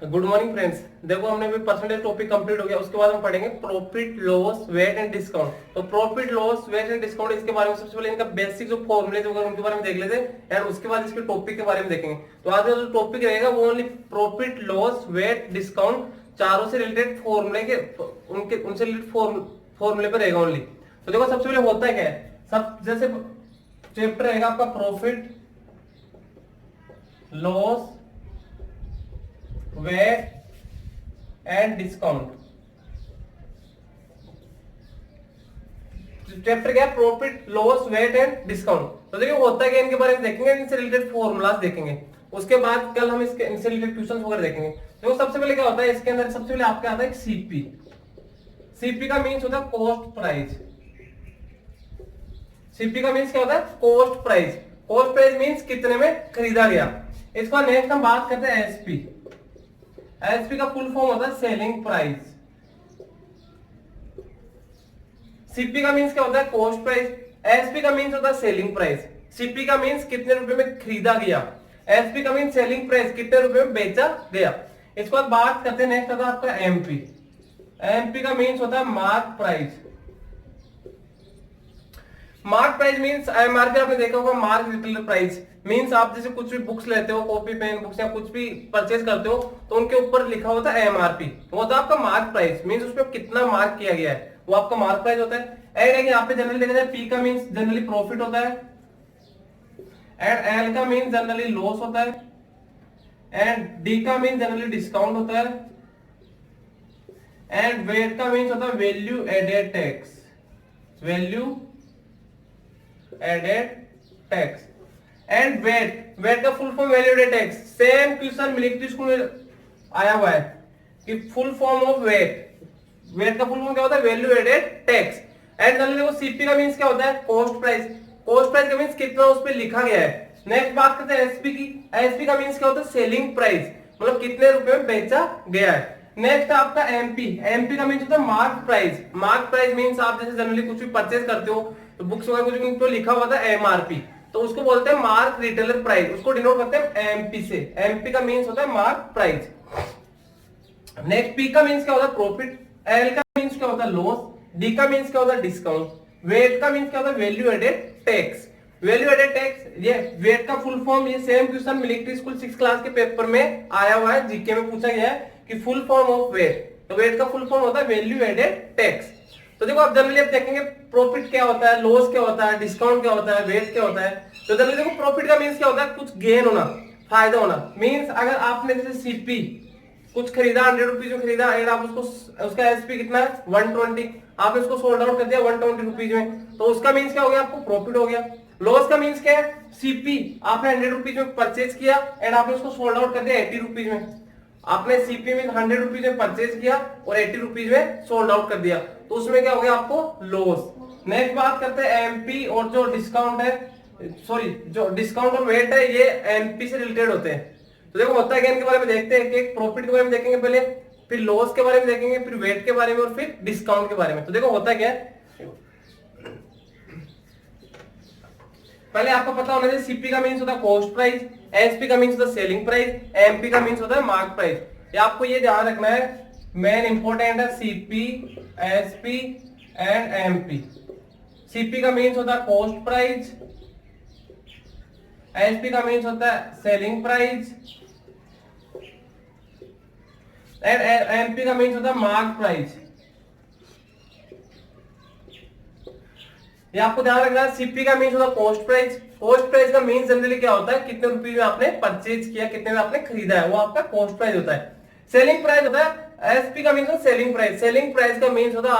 Good morning friends. देखो हमने भी परसेंटेज टॉपिक कंप्लीट हो गया, उसके बाद हम पढ़ेंगे profit loss VAT and discount. तो profit loss VAT and discount इसके बारे में सबसे पहले इनका बेसिक जो फॉर्मूले वगैरह उनके बारे में देख लेते हैं एंड उसके बाद इसके टॉपिक के बारे में देखेंगे। तो आज का जो टॉपिक रहेगा वो only profit loss wait discount चारों से रिलेटेड फॉर्मूले के उनसे रिलेटेड फॉर्मूले पर रहेगा ओनली। तो देखो सबसे पहले होता है क्या है, सब जैसे चैप्टर रहेगा आपका profit loss VAT and discount. Chapter क्या है, profit loss VAT and discount. तो देखिए होता है क्या, इनके बारे में देखेंगे, इनसे रिलेटेड फॉर्मूलाज देखेंगे, उसके बाद कल हम इनसे रिलेटेड क्वेश्चंस वगैरह देखेंगे। देखो सबसे पहले क्या होता है इसके अंदर, सबसे पहले आपके आता है सीपी। सीपी का मीन्स होता है कॉस्ट प्राइस। सीपी का मीन्स क्या होता है, cost price. Cost price means कितने में खरीदा गया। इसका नेक्स्ट हम बात करते हैं एसपी। एसपी का फुल फॉर्म होता है सेलिंग प्राइस। सीपी का मीन्स क्या होता है, कॉस्ट प्राइस। एसपी का मीन्स होता है सेलिंग प्राइस। सीपी का मीन्स कितने रुपए में खरीदा गया, एसपी का मीन्स सेलिंग प्राइस, कितने रुपए में बेचा गया। इसके बाद बात करते हैं नेक्स्ट होता है आपका एमपी। एमपी का मीन्स होता है mark price. Mark price means MRP आपने देखा होगा, मार्क रिटेलर प्राइस मींस आप जैसे कुछ भी बुक्स लेते हो, कॉपी पेन बुक्स या कुछ भी परचेज करते हो तो उनके ऊपर लिखा होता है एमआरपी, वो होता है आपका मार्क प्राइस। मींस उसमें कितना मार्क किया गया है वो आपका मार्क प्राइस होता है। एंड यहाँ पे जनरली देखा जाए पी का मींस जनरली प्रॉफिट होता है, एंड एल का मींस जनरली लॉस होता है, एंड डी का मींस जनरली डिस्काउंट होता है, एंड वेट का मींस होता है value added tax. Value added tax and VAT का full form value added tax. Same question military school में आया हुआ है कि फुल फॉर्म ऑफ वेट का फुल फॉर्म क्या होता है, वैल्यू एडेड टैक्स। एंड देखो सीपी का मींस क्या होता है, कॉस्ट प्राइस। कॉस्ट प्राइस का मींस कितना उस पर लिखा गया है। नेक्स्ट बात करते हैं एसपी की। एसपी का मींस क्या होता है, सेलिंग प्राइस, मतलब कितने रुपए में बेचा गया है। नेक्स्ट आपका एमपी। एमपी का मींस होता है mark price. Mark price means आप जैसे जनरली कुछ भी परचेज करते हो तो बुक्स वगैरह कुछ भी तो लिखा हुआ था एमआरपी, तो उसको बोलते हैं मार्क रिटेलर प्राइस, उसको डिनोट करते हैं एमपी से। एमपी का मींस होता है मार्क प्राइस। नेक्स्ट पी का मींस क्या होता है, प्रॉफिट। एल का मींस क्या होता है, लॉस। डी का मींस क्या होता है, डिस्काउंट। वेट का मींस क्या होता है, value added tax. Value added tax, ये वेट का फुल फॉर्म, ये same question military school 6 class के पेपर में आया हुआ है, जीके में पूछा गया है कि फुल फॉर्म ऑफ वेट। तो वेट का फुल फॉर्म होता है वैल्यू एडेड टैक्स। तो देखो आप जनरली आप देखेंगे प्रॉफिट क्या होता है, लॉस क्या होता है, डिस्काउंट क्या होता है, वेट क्या होता है। तो जनरली देखो प्रॉफिट का मींस क्या होता है, कुछ गेन होना, फायदा होना। मींस अगर आपने जैसे सीपी कुछ खरीदा 100 रुपीज में खरीदा एंड आप उसको, उसका एसपी कितना है 120, आपने उसको सोल्ड आउट कर दिया 120 रुपीज में, तो उसका मींस क्या हो गया, आपको प्रॉफिट हो गया। लॉस का मींस क्या है, सीपी आपने 100 रुपीज में परचेज किया एंड आपने उसको सोल्ड आउट कर दिया 80 रुपीज में। आपने सीपी में 100 रुपीज में परचेज किया और 80 रुपीज में सोल्ड आउट कर दिया, तो उसमें क्या हो गया आपको, लॉस। नेक्स्ट बात करते हैं एमपी और जो डिस्काउंट है, सॉरी जो डिस्काउंट और वेट है ये एमपी से रिलेटेड होते हैं। तो देखो होता है क्या, इनके बारे में देखते हैं कि प्रॉफिट के बारे में देखेंगे पहले, फिर लॉस के बारे में देखेंगे, फिर वेट के बारे में और फिर डिस्काउंट के बारे में। तो देखो होता क्या है, पहले आपको पता होना चाहिए सीपी का मींस होता है कॉस्ट प्राइस, एसपी का मींस होता है सेलिंग प्राइस, एमपी का मींस होता है मार्क प्राइस। ये आपको ये ध्यान रखना है, मेन इंपॉर्टेंट है CP, SP and MP. CP का मींस होता है कॉस्ट प्राइस, एसपी का मींस होता है सेलिंग प्राइस एंड एमपी का मींस होता है मार्क प्राइस। ये आपको ध्यान रखना है, सीपी का मींस होता है कॉस्ट प्राइस। कॉस्ट प्राइस का मींस जनरली क्या होता है, कितने रुपए में आपने परचेज किया, कितने में आपने खरीदा है, वो आपका कॉस्ट प्राइस होता है। सेलिंग प्राइस होता है, एसपी का मींस होता है सेलिंग प्राइस। सेलिंग प्राइस का मींस होता है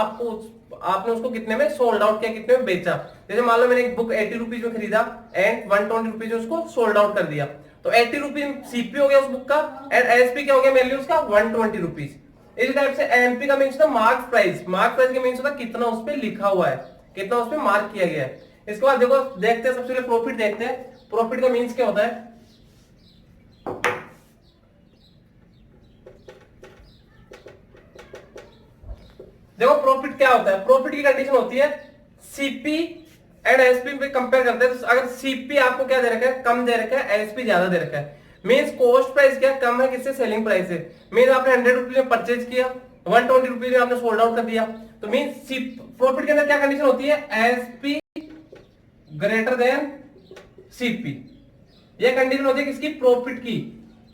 आपने उसको कितने में सोल्ड आउट किया, कितने में बेचा। जैसे मान लो मैंने एक बुक 80 रुपीज में खरीदा एंड 120 रुपीज में उसको सोल्ड आउट कर दिया, तो 80 रुपीज सीपी हो गया उस बुक का एंड एसपी क्या हो गया वैल्यू उसका 120 रुपीज। इस टाइप से एमपी का मींस होता है मार्क प्राइस। मार्क प्राइस का मींस होता है कितना उस पर लिखा हुआ है, कितना उस पर मार्क किया गया है। इसके बाद देखो देखते हैं, सबसे पहले प्रॉफिट देखते हैं। प्रॉफिट का मींस क्या होता है, देखो प्रॉफिट क्या होता है, प्रॉफिट की कंडीशन होती है सीपी एंड एसपी पे कंपेयर करते हैं। तो अगर सीपी आपको क्या दे रखा है, कम दे रखा है, एसपी ज्यादा दे रखा है, मीन्स कॉस्ट प्राइस क्या कम है किससे, सेलिंग प्राइस से। मीन्स आपने 100 रुपीज में परचेज किया, 120 रुपीज में आपने सोल्ड आउट कर दिया, तो मीन्स प्रॉफिट के अंदर क्या कंडीशन होती है, एसपी ग्रेटर देन सीपी। ये कंडीशन होती है किसकी, प्रॉफिट की।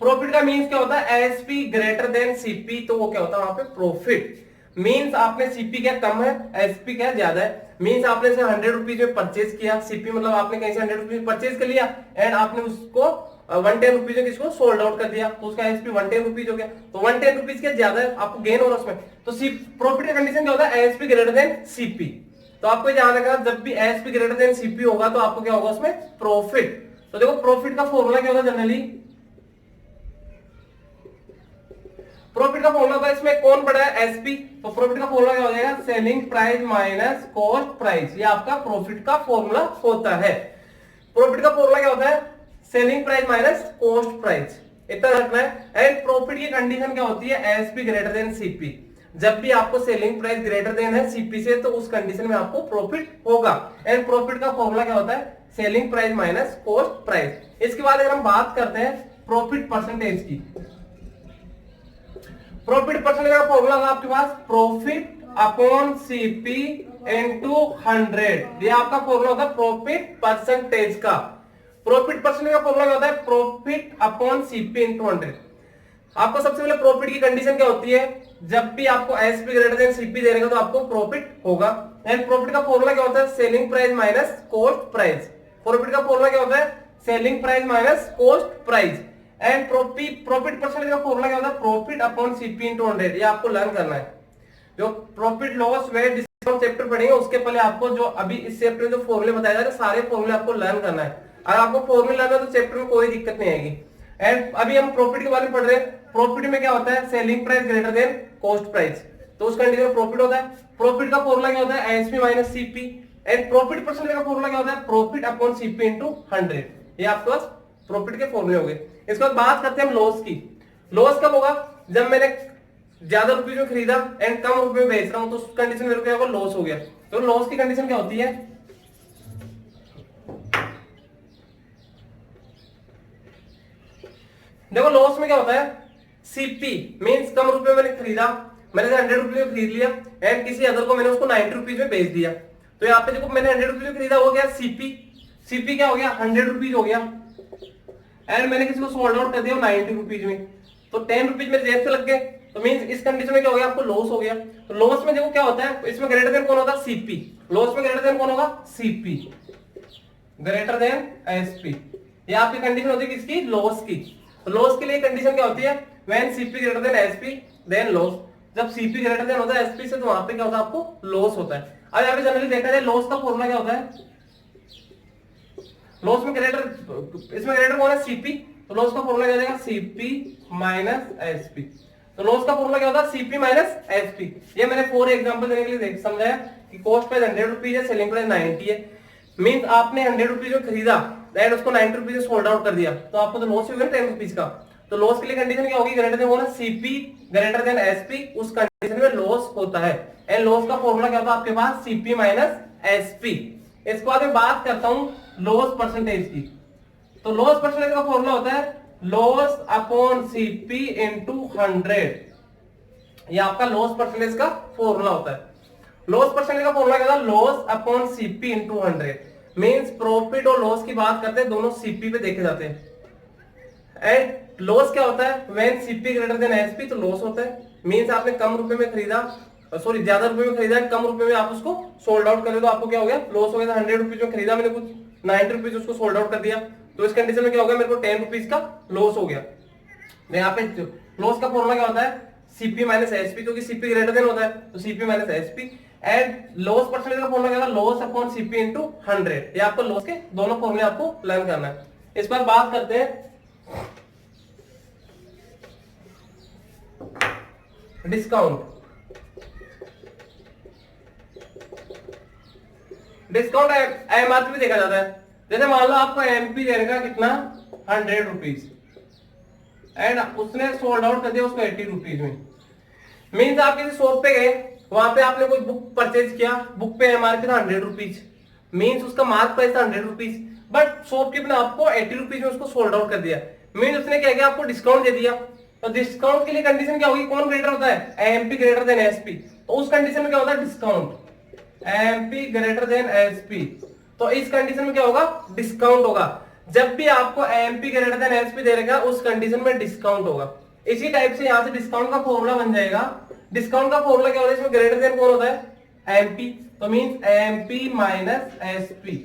प्रॉफिट का मीन्स क्या होता है, एसपी ग्रेटर देन सीपी, तो वो क्या होता है वहां पे प्रॉफिट। मीन्स आपने सीपी क्या कम है, एसपी क्या ज्यादा है। मीन्स आपने इसे 100 रुपीज में परचेज किया, सीपी मतलब आपने कहीं से 100 रुपीज में परचेज कर लिया एंड आपने उसको 110 रुपीज में किसको सोल्ड आउट कर दिया, तो उसका एसपी 110 रुपीज हो गया। तो 110 रुपीज क्या ज्यादा है, आपको गेन हो रहा है उसमें। तो प्रॉफिट का कंडीशन क्या होता है, एसपी ग्रेटर देन सीपी। तो आपको ध्यान रखना, जब भी एसपी ग्रेटर देन सीपी होगा तो आपको क्या होगा उसमें, प्रॉफिट। तो देखो प्रॉफिट का फॉर्मूला क्या होता है जनरली, प्रॉफिट का फॉर्मूला होता है, इसमें कौन बड़ा है, एसपी। तो प्रॉफिट का फॉर्मूला क्या हो जाएगा, selling price minus cost price. ये आपका प्रॉफिट का फॉर्मूला होता है। प्रॉफिट का फॉर्मूला क्या होता है, selling price minus cost price, इतना रखना है। एंड प्रॉफिट की कंडीशन क्या होती है, एसपी ग्रेटर देन सीपी। जब भी आपको सेलिंग प्राइस ग्रेटर देन है सीपी से, तो उस कंडीशन में आपको प्रॉफिट होगा। एंड प्रॉफिट का फॉर्मूला क्या होता है, selling price minus cost price. इसके बाद अगर हम बात करते हैं प्रॉफिट परसेंटेज की, प्रॉफिट परसेंटेज का फॉर्मूला होगा आपके पास, प्रॉफिट अपॉन सीपी इनटू 100। ये आपका फॉर्मूला होता है प्रॉफिट परसेंटेज का। प्रॉफिट परसेंटेज का फॉर्मूला क्या होता है, प्रॉफिट अपॉन सीपी इनटू 100। आपको सबसे पहले प्रॉफिट की कंडीशन क्या होती है, जब भी आपको एसपी ग्रेटर देन सीपी देगा तो आपको प्रॉफिट होगा। एंड प्रॉफिट का फॉर्मूला क्या होता है, selling price minus cost price. Profit का फॉर्मूला क्या होता है, selling price minus cost price. And profit percentage का फॉर्मूला क्या होता है, प्रॉफिट अपॉन सीपी इनटू 100। ये आपको लर्न करना है। जो profit loss wait discount chapter पढ़ेंगे उसके पहले आपको जो अभी इस चैप्टर में जो फॉर्मूले बताए जा रहे हैं सारे फॉर्मूले आपको लर्न करना है। अगर आपको फॉर्मूले लर्न है तो चैप्टर में कोई दिक्कत नहीं आएगी। एंड अभी हम प्रॉफिट के बारे में पढ़ रहे हैं। प्रॉफिट में क्या होता है, selling price greater then cost price, तो उस कंडीशन में प्रॉफिट होता है। प्रॉफिट का फॉर्मूला क्या होता है, SP minus CP. And profit percentage का फॉर्मूला क्या होता है, प्रॉफिट अपॉन सीपी इनटू 100। ये आपके पास प्रॉफिट के फॉर्मूले हो गए। इसके बाद बात करते हैं हम लॉस की। लॉस कब होगा, जब मैंने ज्यादा रुपये में खरीदा एंड कम रुपए में बेच रहा हूं, तो उस कंडीशन में क्या होगा, लॉस हो गया। तो लॉस की कंडीशन क्या होती है, देखो लॉस में क्या होता है, सीपी मींस कम रुपए मैंने खरीदा, मैंने 100 रुपए में खरीद लिया एंड किसी अदर को मैंने उसको 90 रुपीज में बेच दिया। तो यहाँ पे देखो मैंने 100 रुपीज में खरीदा, हो गया सीपी। सीपी क्या हो गया, 100 रुपीज हो गया। एंड मैंने किसी को सोल्ड आउट कर दिया 90 रुपीज में, तो 10 रुपीज मेरे जेब से लग गए। तो मींस इस कंडीशन में क्या हो गया, आपको लॉस हो गया। तो लॉस में देखो क्या होता है, इसमें ग्रेटर देन कौन होता है, सीपी। लॉस में ग्रेटर देन कौन होगा, सीपी ग्रेटर देन एसपी। ये आपकी कंडीशन होती है किसकी, लॉस की। तो लॉस के लिए कंडीशन क्या होती है, when CP greater than SP then loss. जब सीपी ग्रेटर देन होता है एसपी से, तो वहां पे क्या होता है, आपको लॉस होता है। अब यहाँ पे जनरली देखा जाए लॉस का फॉर्मूला क्या होता है, लॉस में ग्रेटर, इसमें ग्रेटर कौन है, सीपी। तो लॉस का फॉर्मूला क्या हो जाएगा, सीपी माइनस एसपी। तो लॉस का फॉर्मूला क्या होता है, सीपी माइनस एसपी। ये मैंने 4 एग्जांपल देने के लिए समझाया कि कॉस्ट प्राइस 100 रुपीज है, सेलिंग प्राइस 90 है। मींस आपने 100 रुपीज में खरीदा एंड उसको 90 रुपीज में सोल्ड आउट कर दिया, तो आपको तो लॉस ही होगा 10 रुपीज का। तो लॉस के लिए कंडीशन क्या होगी, ग्रेटर देन होना सीपी ग्रेटर देन एसपी, उस कंडीशन में लॉस होता है। एंड लॉस का फॉर्मूला क्या होता है आपके पास, सीपी माइनस एसपी। इसके बाद मैं बात करता हूं लॉस परसेंटेज की। तो लॉस परसेंटेज का फॉर्मूला होता है लॉस अपॉन सीपी इनटू 100। ये आपका लॉस परसेंटेज का फॉर्मूला होता है। लॉस परसेंटेज का फॉर्मूला क्या होता है, loss upon CP into 100। Means profit और लॉस की बात करते हैं, दोनों सीपी पे देखे जाते हैं। एंड लॉस क्या होता है, when CP greater than SP, तो लॉस होता है। मींस आपने कम रुपए में खरीदा, सॉरी ज्यादा रुपए में खरीदा, कम रुपए में आप उसको सोल्ड आउट कर दे, तो आपको क्या हो गया, लॉस हो गया। 100 रुपीज में खरीदा मैंने कुछ, 90 रुपीज उसको सोल्ड आउट कर दिया, तो इस कंडीशन में क्या हो गया, मेरे को 10 रुपीज का लॉस हो गया। यहाँ पे लॉस का फॉर्मूला क्या होता है, सीपी माइनस एसपी, क्योंकि सीपी ग्रेटर देन होता है, तो CP minus SP. And loss percentage का फॉर्मूला क्या होता है, लॉस अपॉन सीपी इनटू 100। ये आपको लॉस के दोनों फॉर्मूले आपको लर्न करना है। इस पर बात करते हैं डिस्काउंट। डिस्काउंट एमआरपी भी देखा जाता है। जैसे मान लो आपको एमपी देने का कितना, 100 रुपीज, एंड उसने सोल्ड आउट कर दिया उसको 80 रुपीज में। मीन्स आप किसी शॉप पे गए, वहां पे आपने कोई बुक परचेज किया, बुक पे एमआरपी था 100 रुपीज, मीन्स उसका मार्क प्राइस था 100 रुपीज, बट शॉपकीपर ने आपको 80 रुपीज में उसको सोल्ड आउट कर दिया। मीन उसने क्या किया, आपको डिस्काउंट दे दिया। तो डिस्काउंट के लिए कंडीशन क्या होगी, कौन ग्रेटर होता है, एएमपी ग्रेटर देन एसपी। तो उस कंडीशन में क्या होता है, discount, AMP greater than SP. तो इस कंडीशन में क्या होगा, डिस्काउंट होगा। जब भी आपको एएमपी ग्रेटर देन एसपी दे रहेगा उस कंडीशन में डिस्काउंट होगा। इसी टाइप से यहां से डिस्काउंट का फॉर्मूला बन जाएगा। डिस्काउंट का फॉर्मूला क्या होता है, इसमें ग्रेटर देन कौन होता है, एएमपी। तो means AMP minus SP.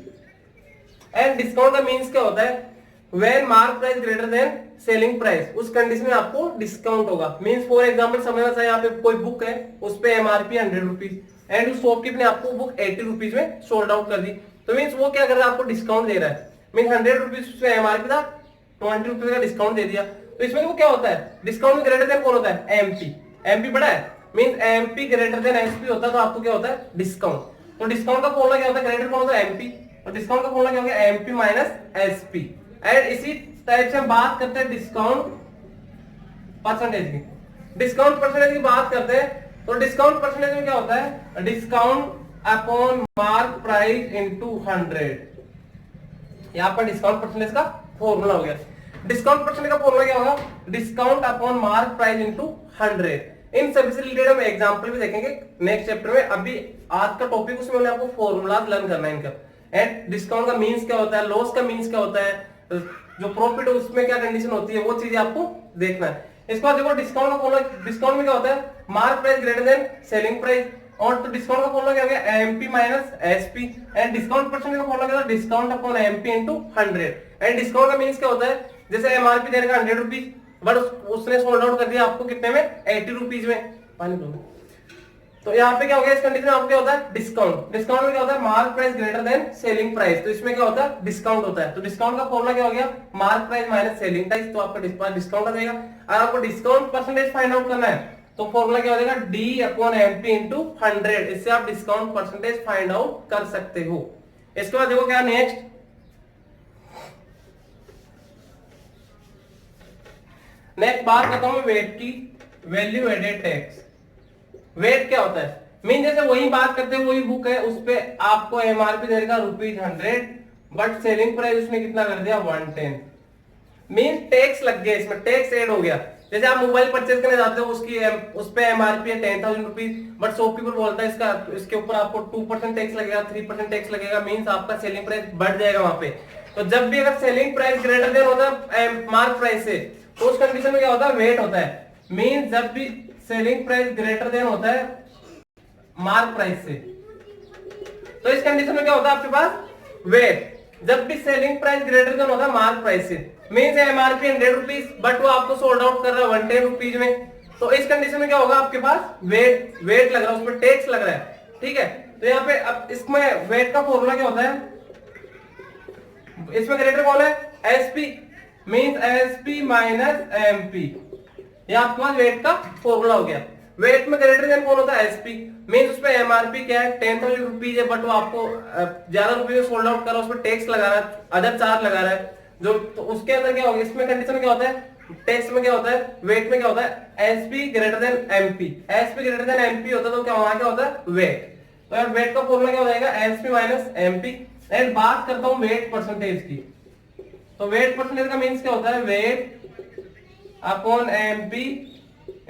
And discount का मींस क्या होता है, when mark price greater then selling price, उस कंडीशन में आपको डिस्काउंट होगा। मींस फॉर एग्जांपल समझना चाहिए, यहाँ पे कोई बुक है, उस पे एमआरपी 100 रुपीज एंड उस शॉपकीपर ने आपको बुक 80 रुपीज में सोल्ड आउट कर दी। तो मींस वो क्या कर रहा है, आपको डिस्काउंट दे रहा है। मींस 100 रुपीज पे एमआरपी था, 20 रुपीज का डिस्काउंट दे दिया। तो इसमें वो क्या होता है, डिस्काउंट में ग्रेटर देन कौन होता है, एमपी। एमपी बड़ा है, means MP greater than SP होता है, तो आपको क्या होता है, डिस्काउंट। तो डिस्काउंट का फॉर्मूला क्या होता है, ग्रेटर कौन होता है, एमपी। और डिस्काउंट का फॉर्मूला क्या होगा, एमपी माइनस एसपी। एंड इसी टाइप से हम बात करते हैं डिस्काउंट परसेंटेज की। डिस्काउंट परसेंटेज की बात करते हैं तो डिस्काउंट परसेंटेज में क्या होता है, discount upon mark price into 100। यहां पर डिस्काउंट परसेंटेज का फॉर्मूला हो गया। डिस्काउंट परसेंटेज का फॉर्मूला क्या होगा, discount upon mark price into 100। इन सभी से रिलेटेड हम एग्जांपल भी देखेंगे नेक्स्ट चैप्टर में। अभी आज का टॉपिक उसमें आपको फॉर्मूला लर्न करना है इनका। एंड डिस्काउंट का मींस क्या होता है, लॉस का मींस क्या होता है, जो प्रॉफिट है उसमें क्या कंडीशन होती है, वो चीजें आपको देखना है। इसके बाद देखो डिस्काउंट का फॉर्मूला, डिस्काउंट में क्या होता है, mark price greater then selling price. और तो डिस्काउंट का फॉर्मूला क्या हो गया, MP minus SP. And discount percentage का फॉर्मूला क्या होता है, discount upon MP into 100। And discount का मींस क्या होता है, जैसे एमआरपी दे रखा 100 रुपीज बट उसने सोल्ड आउट कर दिया आपको कितने में, 80 रुपीज में। पानी दो। तो यहाँ पे क्या हो गया, इस कंडीशन में आपको क्या होता है, डिस्काउंट। डिस्काउंट में क्या होता है, mark price greater then selling price. तो इसमें क्या होता है, डिस्काउंट होता है। तो डिस्काउंट का फॉर्मूला क्या हो गया, mark price minus selling price. तो आपका डिस्काउंट आ जाएगा। अगर आपको डिस्काउंट परसेंटेज फाइंड आउट करना है तो फॉर्मूला क्या हो जाएगा, डी अपॉन एमपी इंटू 100। इससे आप डिस्काउंट परसेंटेज फाइंड आउट कर सकते हो। इसके बाद देखो क्या नेक्स्ट, बात करता हूं वेट की, वैल्यू एडेड टैक्स। वेट क्या होता है, मीन जैसे वही बात करते हैं, वही बुक है, उस पे आपको एमआरपी दे देगा ₹100 बट सेलिंग प्राइस उसने कितना कर दिया, 110। मीन टैक्स लग गया, इसमें टैक्स ऐड हो गया। जैसे आप मोबाइल परचेज करने जाते हो, उसकी उस पे एमआरपी है 10,000 रुपीज बट शॉपकीपर बोलता है इसके ऊपर आपको 2% टैक्स लगेगा, 3% टैक्स लगेगा। मीन्स आपका सेलिंग प्राइस बढ़ जाएगा वहां पे। तो जब भी अगर सेलिंग प्राइस ग्रेटर देन होता है मार्क प्राइस से, तो उस कंडीशन में क्या होता है, वेट होता है। मीन जब भी सेलिंग प्राइस ग्रेटर देन होता है मार्क प्राइस से, तो इस कंडीशन में क्या होता है आपके पास, वेट। जब भी सेलिंग प्राइस ग्रेटर देन होता है मार्क प्राइस से, मींस एमआरपी 100 रुपीज बट वो आपको सोल्ड आउट कर रहा है 110 रुपीज में, तो इस कंडीशन में क्या होगा, आपके पास वेट लग रहा है, उसमें टैक्स लग रहा है। ठीक है, तो यहाँ पे अब इसमें वेट का फॉर्मूला क्या होता है, इसमें ग्रेटर कौन है, SP, means SP minus MP. ये आपके पास वेट का फॉर्मूला हो गया। वेट में ग्रेटर देन कौन होता है, एसपी। मींस उस पे एमआरपी क्या है, 10,000 रुपीज है बट वो आपको ज्यादा रुपये में सोल्ड आउट कर रहा है, उसमें टैक्स लगा रहा है, अदर चार्ज लगा रहा है जो, तो उसके अंदर क्या होगा, इसमें कंडीशन में क्या होता है, टैक्स में क्या होता है, वेट में क्या होता है, SP greater than MP. SP greater than MP होता है तो क्या वहां क्या होता है, वेट। तो यार वेट का फॉर्मूला क्या हो जाएगा, एसपी माइनस एमपी। एंड बात करता हूं वेट परसेंटेज की, तो वेट परसेंटेज का मीन्स क्या होता है, weight upon MP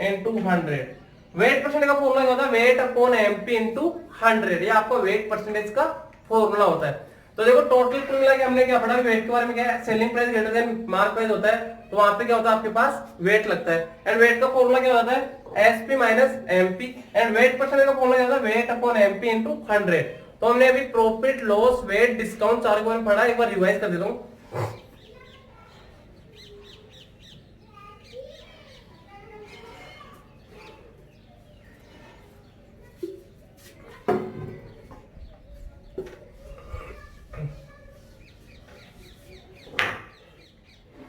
into 100। Wait percentage का फॉर्मूला क्या होता है, वेट अपॉन एमपी इंटू 100। ये आपका वेट परसेंटेज का फॉर्मूला होता है। तो देखो टोटल कुल मिला के हमने क्या पढ़ा, वेट के बारे में क्या है, selling price greater than mark price होता है, तो वहां पे क्या होता है, आपके पास वेट लगता है। एंड वेट का फॉर्मूला क्या होता है, SP minus MP. And wait percentage का फॉर्मूला क्या होता है, वेट अपॉन एमपी इंटू 100। तो हमने अभी प्रॉफिट, लॉस, वेट, डिस्काउंट चारों के बारे में पढ़ा। एक बार रिवाइज कर देता हूँ।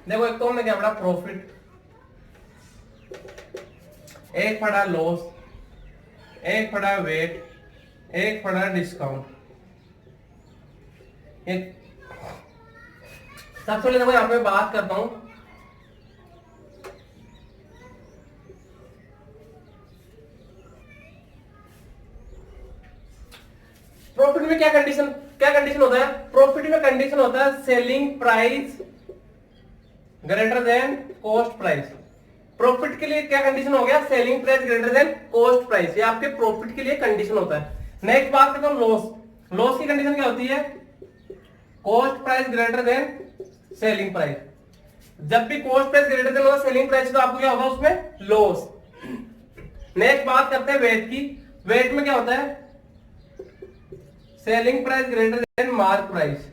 देखो एक तो हमने क्या पढ़ा, प्रॉफिट, एक पढ़ा लॉस, एक पढ़ा वेट, एक पढ़ा डिस्काउंट। सबसे पहले देखो यहाँ पे बात करता हूं, प्रॉफिट में क्या कंडीशन होता है, प्रॉफिट में कंडीशन होता है selling price greater then cost price. Profit के लिए क्या कंडीशन हो गया, selling price greater then cost price, ये आपके प्रॉफिट के लिए कंडीशन होता है। नेक्स्ट बात करते हैं लॉस। लॉस की कंडीशन क्या होती है, cost price greater then selling price. जब भी कॉस्ट प्राइस ग्रेटर देन होगा सेलिंग प्राइस तो आपको क्या होगा उसमें लॉस। नेक्स्ट बात करते हैं वेट की। वेट में क्या होता है, selling price greater than mark price.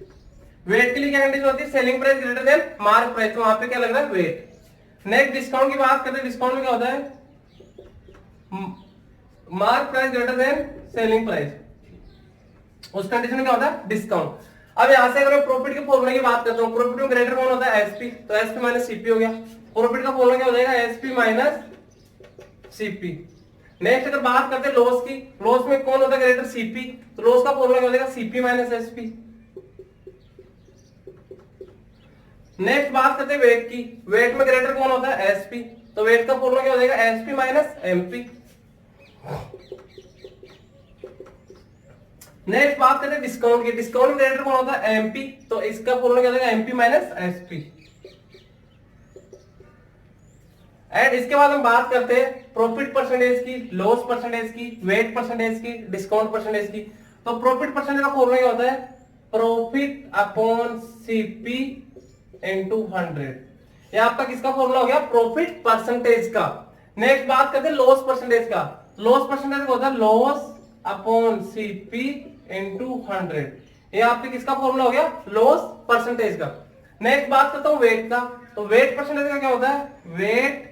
VAT के लिए क्या कंडीशन होती है, selling price greater than mark price, तो वहां पे क्या लग रहा है वेट। नेक्स्ट डिस्काउंट की बात करते हैं। डिस्काउंट में क्या होता है, mark price greater then selling price, उस कंडीशन में क्या होता है डिस्काउंट। अब यहां से अगर मैं प्रॉफिट के फॉर्मूले की बात करता हूं, प्रॉफिट में ग्रेटर कौन होता है एसपी, तो एसपी माइनस सीपी हो गया। प्रॉफिट का फॉर्मूला क्या हो जाएगा, एसपी माइनस सीपी। नेक्स्ट अगर बात करते हैं लॉस की, लॉस में कौन होता है ग्रेटर सीपी, तो लॉस का फॉर्मूला क्या हो जाएगा सीपी माइनस एसपी। नेक्स्ट बात करते हैं वेट की। वेट में ग्रेटर कौन होता है एसपी, तो वेट का फॉर्मूला क्या हो जाएगा एसपी माइनस एमपी। नेक्स्ट बात करते हैं डिस्काउंट की। डिस्काउंट में ग्रेटर कौन होता है एमपी, तो इसका फॉर्मूला क्या हो जाएगा एमपी माइनस एसपी। एंड इसके बाद हम बात करते हैं प्रॉफिट परसेंटेज की, लॉस परसेंटेज की, वेट परसेंटेज की, डिस्काउंट परसेंटेज की। तो प्रॉफिट परसेंटेज का फॉर्मूला क्या होता है, प्रॉफिट अपॉन सीपी इंटू 100। ये आपका किसका फॉर्मूला हो गया, प्रॉफिट परसेंटेज का। नेक्स्ट बात करते हैं लॉस परसेंटेज का। लॉस परसेंटेज होता है लॉस अपॉन सीपी इंटू 100। ये आपके किसका फॉर्मूला हो गया, लॉस परसेंटेज का। नेक्स्ट बात करता हूं वेट का। तो वेट परसेंटेज का क्या होता है, वेट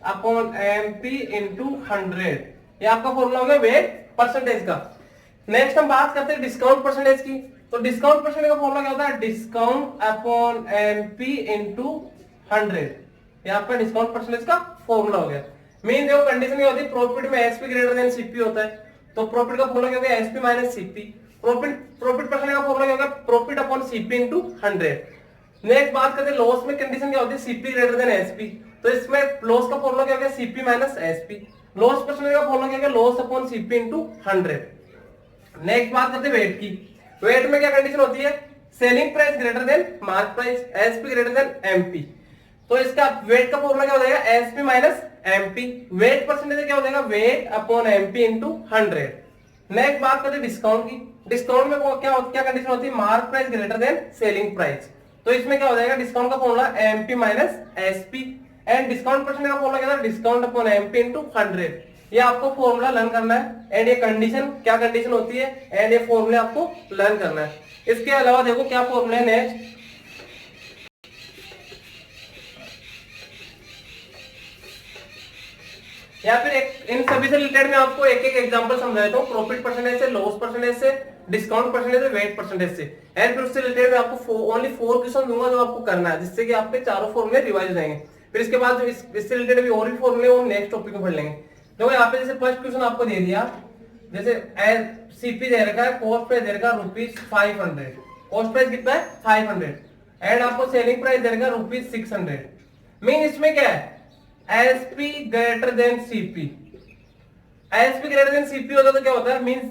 अपॉन एमपी इंटू 100। ये आपका फॉर्मूला हो गया वेट परसेंटेज का। नेक्स्ट हम बात करते हैं डिस्काउंट परसेंटेज की। तो डिस्काउंट परसेंटेज का फॉर्मूला क्या होता है, डिस्काउंट अपॉन एमपी इंटू 100। ये आपका डिस्काउंट परसेंटेज का फॉर्मूला हो गया। मेन देखो कंडीशन क्या होती है, प्रॉफिट में एसपी ग्रेटर देन सीपी होता है, तो प्रॉफिट का फॉर्मूला क्या होगा SP minus CP. Profit percentage का फॉर्मूला क्या होगा, profit upon CP into 100। Next बात करते हैं लॉस में कंडीशन क्या होती है, सीपी ग्रेटर देन एसपी, तो इसमें लॉस का फॉर्मूला क्या होगा CP minus SP. Loss percentage का फॉर्मूला क्या होगा loss upon CP into 100। Next बात करते हैं वेट की। वेट में क्या कंडीशन होती है, selling price greater than mark price, SP greater than MP. तो इसका वेट का फॉर्मूला क्या हो जाएगा SP minus MP. Wait percentage क्या हो जाएगा, weight upon MP into 100। Next बात करते हैं डिस्काउंट की। डिस्काउंट में क्या कंडीशन होती है, mark price greater then selling price, तो इसमें क्या हो जाएगा डिस्काउंट का formula MP minus SP. And discount percentage का फॉर्मूला क्या था, डिस्काउंट अपॉन एमपी इंटू 100। ये आपको फॉर्मूला लर्न करना है, एंड ये कंडीशन क्या कंडीशन होती है, एंड ये फॉर्मूले आपको लर्न करना है। इसके अलावा देखो क्या फॉर्मूला है नेक्स्ट, या फिर इन सभी से रिलेटेड मैं आपको एक एक एग्जांपल समझा देता हूँ, प्रॉफिट परसेंटेज से, लॉस परसेंटेज से, डिस्काउंट परसेंटेज से, वेट परसेंटेज से। एंड फिर उससे रिलेटेड मैं आपको ओनली 4 क्वेश्चन दूंगा जो आपको करना है, जिससे कि आपके चारों फॉर्मूले रिवाइज हो जाएंगे। फिर इसके बाद जो इससे रिलेटेड भी और भी फॉर्मूले वो नेक्स्ट टॉपिक में पढ़ लेंगे। देखो यहाँ पे जैसे फर्स्ट क्वेश्चन आपको दे दिया, जैसे सीपी दे रखा है, कॉस्ट प्राइस दे रखा है ₹500, कॉस्ट प्राइस कितना है 500, एंड आपको सेलिंग प्राइस दे रखा है ₹600। मीन इसमें क्या है, SP greater than CP. SP greater than CP होता तो क्या होता है, मींस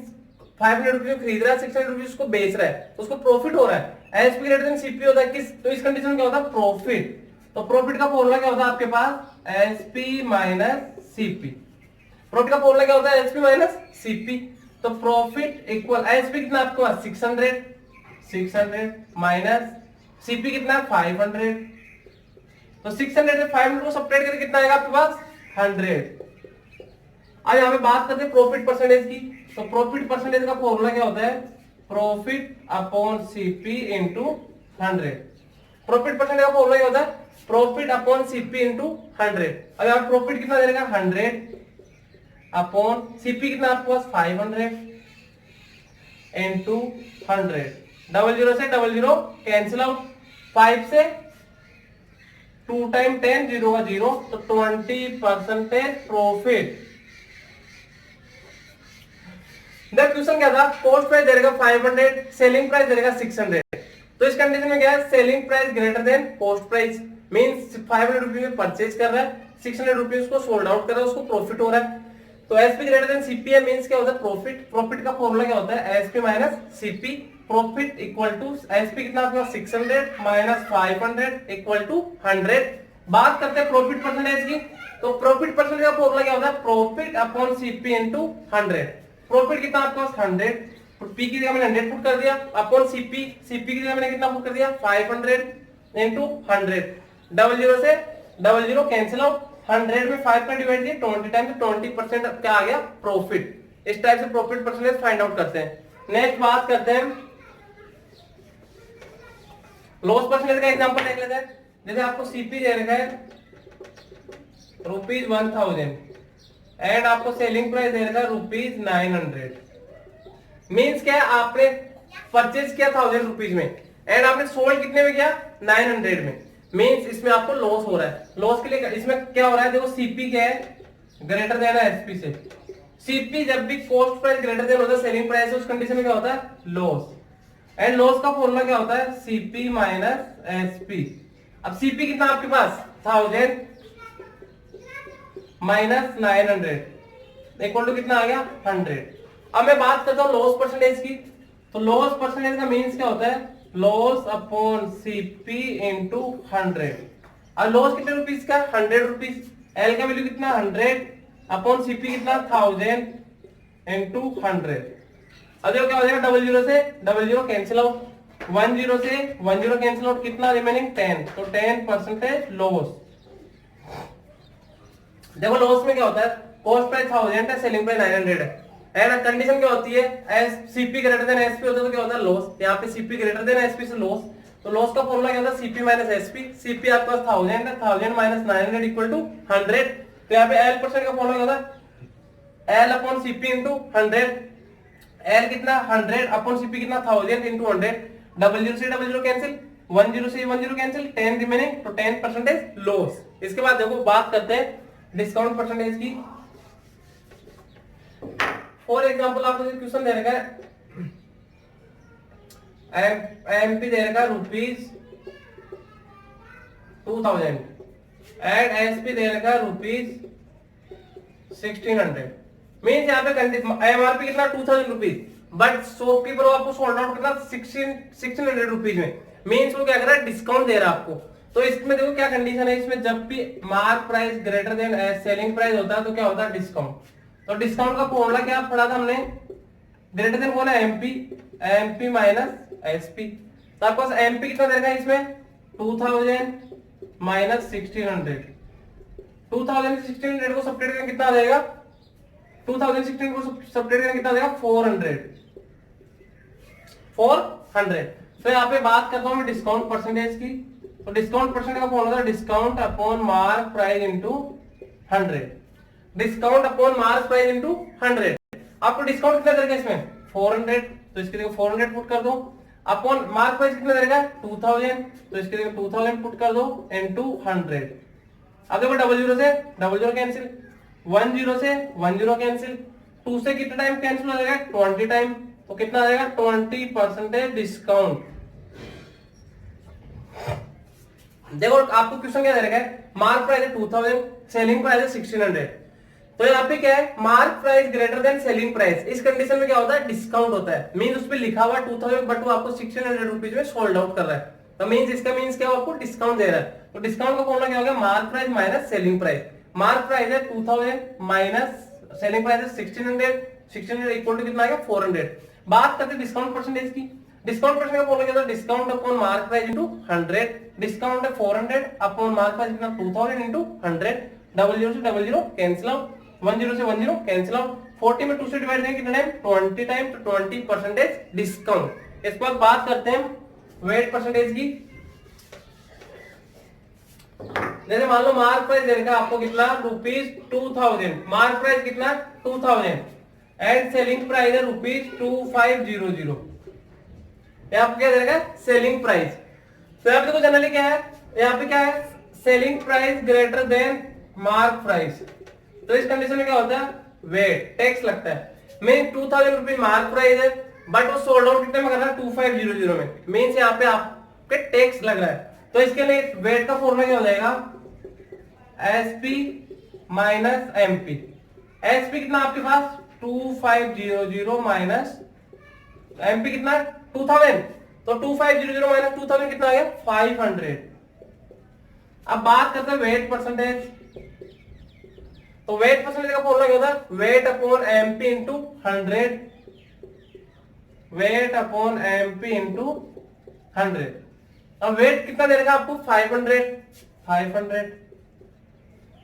500 रुपीज खरीद रहा है, 600 रुपीज उसको बेच रहा है, तो उसको प्रॉफिट हो रहा है। एसपी ग्रेटर देन सीपी होता है किस, तो इस कंडीशन में क्या होता है प्रॉफिट। तो प्रॉफिट का फॉर्मूला क्या होता है आपके पास, एसपी माइनस सीपी। प्रॉफिट का फॉर्मूला क्या होता है, एसपी माइनस सीपी। तो प्रॉफिट इक्वल एसपी कितना आपके पास 600 माइनस सीपी कितना 500, तो 600 से 500 को सब्ट्रैक्ट करके कितना आएगा आपके पास 100। अब यहाँ पे बात करते हैं प्रॉफिट परसेंटेज की। तो प्रॉफिट परसेंटेज का फॉर्मूला क्या होता है, profit upon CP into 100। Profit percentage का फॉर्मूला क्या होता है, प्रॉफिट अपॉन सीपी इंटू 100। अब यहाँ प्रॉफिट कितना दे देगा 100 अपॉन सीपी कितना आपके पास 500 इंटू 100। 00 से 00 कैंसिल आउट, 5 से 2 टाइम 10, 0 का 0, तो 20% प्रॉफिट। क्वेश्चन क्या था, कॉस्ट प्राइस देगा 500, सेलिंग प्राइस देगा 600। तो इस कंडीशन में क्या है, selling price greater then cost price, means 500 rupees में परचेज कर रहा है, 600 रुपीज को सोल्ड आउट कर रहा है, उसको प्रॉफिट हो रहा है। तो एसपी ग्रेटर देन सीपी है, मींस क्या होता है प्रॉफिट। प्रॉफिट का फॉर्मूला क्या होता है, SP minus CP. Profit equal to SP कितना आपके पास 600 माइनस 500 इक्वल टू 100। बात करते हैं प्रॉफिट परसेंटेज की, तो प्रॉफिट परसेंटेज का फॉर्मूला क्या होता है, profit upon CP into 100। Profit कितना आपके पास 100, पी की जगह मैंने 100 पुट कर दिया, अपॉन सीपी, सीपी की जगह मैंने कितना पुट कर दिया 500 इनटू 100। डबल जीरो से डबल जीरो कैंसिल आउट, 100 में 5 का डिवाइड दिया 20 टाइम, तो 20% क्या आ गया प्रॉफिट। इस टाइप से प्रॉफिट परसेंटेज फाइंड आउट करते हैं। नेक्स्ट बात करते हैं लॉस परसेंटेज का एग्जांपल देख लेते हैं। जैसे आपको सीपी दे रखा है ₹1000 एंड आपको सेलिंग प्राइस दे रखा है ₹900। मींस क्या है, आपने परचेज किया ₹1000 में एंड आपने सोल्ड कितने में किया 900 में। मींस इसमें आपको लॉस हो रहा है। लॉस के लिए इसमें क्या हो रहा है, देखो सीपी क्या है, ग्रेटर देन है एसपी से। सीपी जब भी कॉस्ट प्राइस ग्रेटर देन होता है सेलिंग प्राइस से, उस कंडीशन में क्या होता है लॉस। एंड लॉस का फॉर्मूला क्या होता है, सीपी माइनस एसपी। अब सीपी कितना आपके पास 1000 माइनस 900 इक्वल टू कितना आ गया 100। अब मैं बात करता हूं लॉस परसेंटेज की, तो लॉस परसेंटेज का मींस क्या होता है, लॉस अपॉन सीपी इंटू 100। अब लॉस कितने रुपीस का 100 रुपीस, एल का वैल्यू कितना 100 अपॉन सीपी कितना 1000 इंटू 100। अब देखो क्या हो जाएगा, डबल जीरो से डबल जीरो कैंसिल आउट, 10 से 10 कैंसिल आउट, कितना रिमेनिंग 10, तो 10% लॉस। देखो लॉस में क्या होता है, कॉस्ट प्राइस 1000 है, सेलिंग प्राइस 900 है, एंड कंडीशन क्या होती है, S CP greater than SP होता है तो क्या होता है लॉस। यहाँ पे सीपी ग्रेटर देन एसपी से लॉस, तो लॉस का फॉर्मूला क्या होता है, सीपी माइनस एसपी। सीपी आपके पास 1000 है, 1000 माइनस 900 इक्वल टू 100। तो यहाँ पे एल परसेंट का फॉर्मूला क्या होता है, L upon CP into 100। L कितना 100 अपॉन सीपी कितना 1000 इंटू 100। डबल जीरो से डबल जीरो कैंसिल, 10 से 10 कैंसिल, 10 रिमेनिंग, तो 10% लॉस। इसके बाद देखो बात करते हैं डिस्काउंट परसेंटेज की। फॉर एग्जाम्पल आपको क्वेश्चन दे रखा है, एमपी दे रखा है ₹2000 एंड एसपी दे रखा है ₹1600। मीन्स यहाँ पे एमआरपी कितना 2000 रुपीज, बट शॉपकीपर आपको सोल्ड आउट कितना 1600 रुपीज में। मीन्स वो क्या कर रहा है, डिस्काउंट दे रहा है आपको। तो इसमें देखो क्या कंडीशन है, इसमें जब भी mark price greater then selling price होता है तो क्या होता है डिस्काउंट। तो डिस्काउंट का फॉर्मूला क्या पढ़ा था हमने, ग्रेटर देन कौन है एमपी, एमपी माइनस एसपी। तो आपके पास एमपी कितना देगा इसमें 2000 माइनस 1600। 2000 से 1600 को सब्ट्रैक्ट करके कितना आ जाएगा, 2016 को सब्ट्रैक्ट करके कितना आ जाएगा 400। तो यहाँ पे बात करता हूं मैं डिस्काउंट परसेंटेज की। तो डिस्काउंट परसेंटेज का फॉर्मूला था discount upon mark price into 100। Discount upon mark price into 100। आपको डिस्काउंट कितना देगा इसमें 400, तो इसके लिए 400 पुट कर दो। अपॉन मार्क प्राइस कितना देगा 2000, तो इसके लिए 2000 पुट कर दो इनटू 100। अब देखो डबल जीरो से डबल जीरो कैंसिल, 10 से 10 कैंसिल, 2 से कितना टाइम कैंसिल हो जाएगा 20 टाइम, तो कितना आ जाएगा 20% डिस्काउंट। देखो आपको क्वेश्चन क्या दे रखा है, मार्क प्राइस है 2000, सेलिंग प्राइस है 1600। तो यहाँ पे क्या है, mark price greater then selling price. इस कंडीशन में क्या होता है डिस्काउंट होता है। मींस उस पे लिखा हुआ 2000 बट वो आपको 1600 रुपीज में सोल्ड आउट कर रहा है। तो मींस इसका मींस क्या, आपको डिस्काउंट दे रहा है। तो डिस्काउंट का फॉर्मूला क्या होगा, mark price minus selling price. Mark price है 2000 माइनस सेलिंग प्राइस है 1600, 1600 इक्वल टू कितना आ गया 400। बात करते हैं डिस्काउंट परसेंटेज की। डिस्काउंट परसेंटेज का फॉर्मूला क्या होता है, discount upon mark price into 100। Discount है 400 अपॉन मार्क प्राइस कितना 2000 इनटू 100। डबल जीरो से डबल जीरो कैंसिल आउट, 10 से 10 कैंसिल आउट, 40 में 2 से डिवाइड करेंगे कितना टाइम 20 टाइम, तो 20% डिस्काउंट। इसके बाद बात करते हैं वेट परसेंटेज की। जैसे मान लो मार्क प्राइस देगा आपको कितना ₹2000, मार्क प्राइस कितना 2000 एंड सेलिंग प्राइस है ₹2500। यहाँ पे क्या देगा सेलिंग प्राइस। तो यहाँ पे देखो जनरली क्या है, यहाँ पे क्या है selling price greater than mark price. तो इस कंडीशन में क्या होता है वेट टैक्स लगता है। मीन 2000 रुपीज मार्क प्राइस है बट वो सोल्ड आउट कितने में कर रहा है 2500 में। मीन्स यहाँ पे आपके टैक्स लग रहा है। तो इसके लिए वेट का फॉर्मूला क्या हो जाएगा, एसपी माइनस एमपी। एसपी कितना आपके पास 2500 माइनस एमपी कितना 2000, तो 2500 माइनस 2000 कितना आ गया 500। अब बात करते हैं वेट परसेंटेज। तो वेट परसेंटेज का फॉर्मूला क्या होता है, weight upon MP into 100, weight upon MP into 100। अब वेट कितना दे रखा आपको 500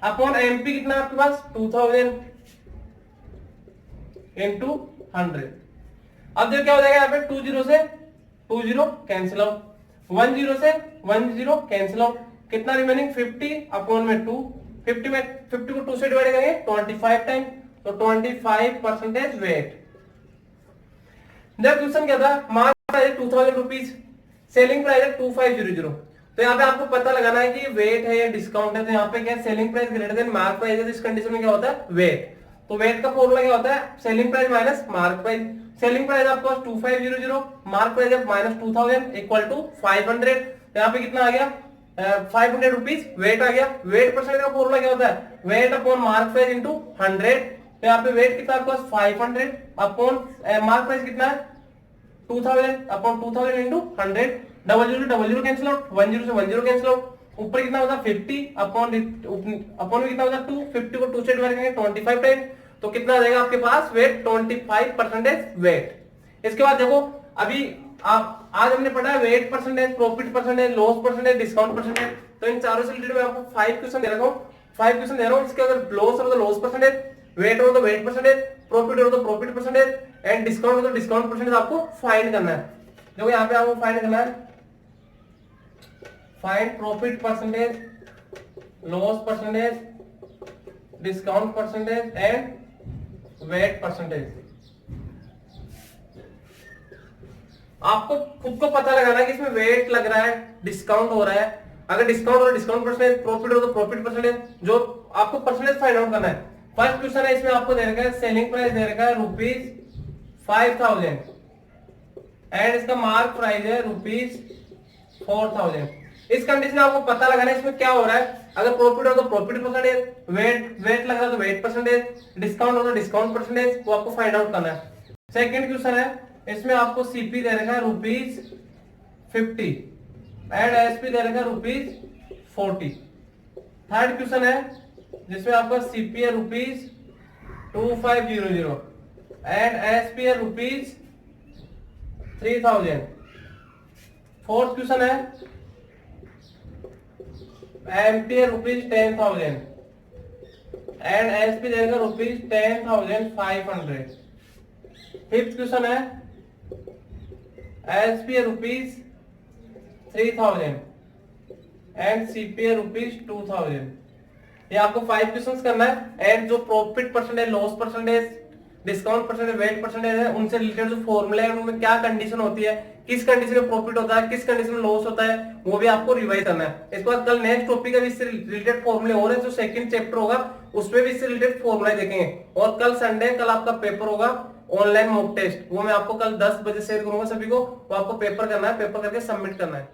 अपॉन एमपी कितना आपके पास 2000 इंटू 100। अब देखो क्या हो जाएगा यहाँ पे 20 से 20 कैंसिल आउट, 10 से 10 कैंसिल आउट, कितना रिमेनिंग 50 अपॉन में 2, 50 को 2 से डिवाइड करेंगे 25 टाइम, तो 25% वेट। जब क्वेश्चन क्या था, mark price 2000 rupees, selling price है 2500, तो यहाँ पे आपको पता लगाना है कि वेट है या डिस्काउंट है। तो यहाँ पे क्या है, selling price greater than mark price है, तो इस कंडीशन में क्या होता है वेट। तो वेट का फॉर्मूला क्या होता है, selling price minus mark price. Selling price आपके पास 2500, मार्क प्राइस है माइनस 2000 इक्वल टू 500। यहाँ पे कितना आ गया 500 रुपीज वेट आ गया। वेट परसेंट का फॉर्मूला क्या होता है, weight upon mark price into 100। तो यहाँ पे वेट कितना आपके पास 500 अपॉन मार्क प्राइस कितना है 2000 upon 2000 into 100। Double zero cancel out, 10 से 10 कैंसिल आउट, ऊपर कितना होता है 50 अपॉन में कितना होता है 2, 50 को 2 से डिवाइड करेंगे 25 टाइम, तो कितना आ जाएगा आपके पास वेट 25% वेट। इसके बाद देखो अभी आप आज हमने पढ़ा है wait percentage, profit percentage, loss percentage, discount percentage. तो इन चारों से रिलेटेड मैं आपको 5 क्वेश्चन दे रहा हूँ, 5 क्वेश्चन दे रहा हूँ। इसके अगर लॉस हो तो लॉस परसेंटेज, वेट हो तो वेट परसेंटेज, प्रॉफिट हो तो प्रॉफिट परसेंटेज, एंड डिस्काउंट हो तो डिस्काउंट परसेंटेज आपको फाइंड करना है। देखो यहाँ पे आपको फाइंड करना है, find profit percentage, loss percentage, discount percentage and wait percentage. आपको खुद को पता लगाना है कि इसमें वेट लग रहा है, डिस्काउंट हो रहा है। अगर डिस्काउंट हो तो डिस्काउंट परसेंटेज, प्रॉफिट हो तो प्रॉफिट परसेंटेज, जो आपको परसेंटेज फाइंड आउट करना है। फर्स्ट क्वेश्चन है, इसमें आपको दे रखा है सेलिंग प्राइस दे रखा है ₹5000 एंड इसका मार्क प्राइस है ₹4000। इस कंडीशन में आपको पता लगाना है इसमें क्या हो रहा है। अगर प्रॉफिट हो तो प्रॉफिट परसेंटेज, वेट लग रहा है तो वेट परसेंटेज, डिस्काउंट हो तो डिस्काउंट परसेंटेज, वो आपको फाइंड आउट करना है। सेकंड क्वेश्चन है, इसमें आपको सीपी दे रखा है ₹50 एंड एसपी दे रखा है ₹40। थर्ड क्वेश्चन है जिसमें आपका सीपी है ₹2500 एंड एसपी है ₹3000। फोर्थ क्वेश्चन है एमपी है ₹10,000 एंड एसपी देगा ₹10,500। फिफ्थ क्वेश्चन है एसपी है ₹3000 एंड सीपी है ₹2000। ये आपको 5 क्वेश्चंस करना है, एंड जो profit percentage, loss percentage, discount percentage, wait percentage है, उनसे रिलेटेड जो फॉर्मूला है उनमें क्या कंडीशन होती है, किस कंडीशन में प्रॉफिट होता है, किस कंडीशन में लॉस होता है, वो भी आपको रिवाइज करना है। इसके बाद कल नेक्स्ट टॉपिक है, इससे रिलेटेड फॉर्मूले हो रहे हैं, जो सेकंड चैप्टर होगा उसमें भी इससे रिलेटेड फॉर्मूला देखेंगे। और कल संडे, कल आपका पेपर होगा ऑनलाइन मॉक टेस्ट, वो मैं आपको कल 10 बजे शेयर करूंगा सभी को। वो आपको पेपर करना है, पेपर करके सबमिट करना है।